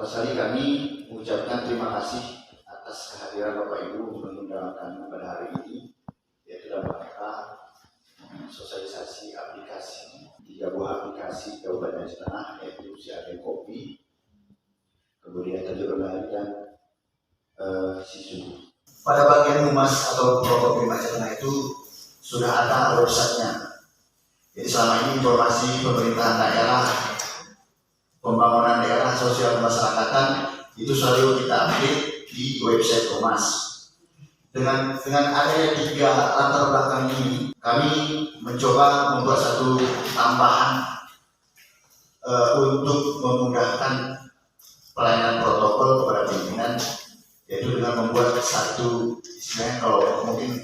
Pertama sekali kami mengucapkan terima kasih atas kehadiran Bapak Ibu mengundang kami pada hari ini, yaitu dalam rangka sosialisasi aplikasi 3 buah aplikasi Kabupaten Setengah, yaitu Siagen Kopi, kemudian Tanjung Lari dan Sisu. Pada bagian humas atau Prokopi Setengah itu sudah ada websitenya. Jadi selama ini informasi pemerintahan daerah, pembangunan daerah, sosial kemasyarakatan itu selalu kita update di website Humas. Dengan adanya 3 latar belakang ini, kami mencoba membuat satu tambahan untuk memudahkan pelayanan protokol kepada pimpinan, yaitu dengan membuat satu istilahnya kalau mungkin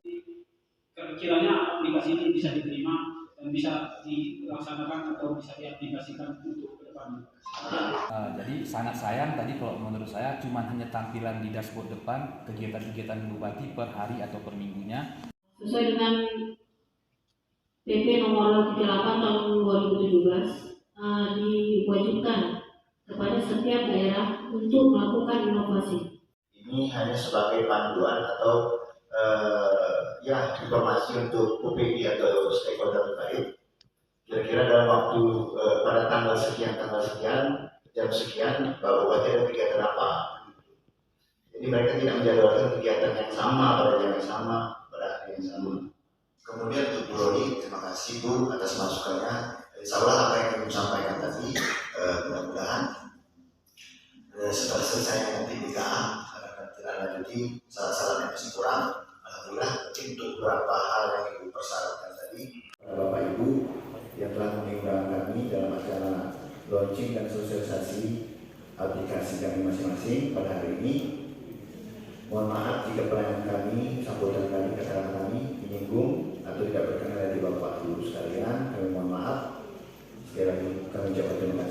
kiranya aplikasi ini bisa diterima dan bisa dilaksanakan atau bisa diaplikasikan untuk ke depan. Jadi sangat sayang tadi kalau menurut saya cuma hanya tampilan di dashboard depan kegiatan-kegiatan bupati per hari atau per minggunya. Sesuai dengan PP nomor 38 tahun 2017 diwajibkan kepada setiap daerah untuk melakukan inovasi. Ini hanya sebagai panduan atau informasi untuk OPD atau stakeholder terkait. Kira-kira dalam waktu pada tanggal sekian, jam sekian, Pak Bupati ada kegiatan apa. Jadi mereka tidak menjadwalkan kegiatan yang sama pada jam yang sama, pada hari yang sama. Kemudian untuk Bu Roni, terima kasih Bu atas masukannya. Insya Allah apa yang kami sampaikan tadi, mudah-mudahan setelah selesai nanti BKA akan tidak lanjuti salah-salah yang masih kurang. Alhamdulillah, mungkin untuk beberapa hal yang Ibu persyaratkan tadi, Bapak Ibu yang telah mengundang kami dalam acara launching dan sosialisasi aplikasi kami masing-masing pada hari ini. Mohon maaf jika pelayanan kami, sambutan kami, kata-kata kami menyinggung atau tidak berkenan dari Bapak Ibu sekalian. Kami mohon maaf. Sekali lagi kami ucapkan terima kasih.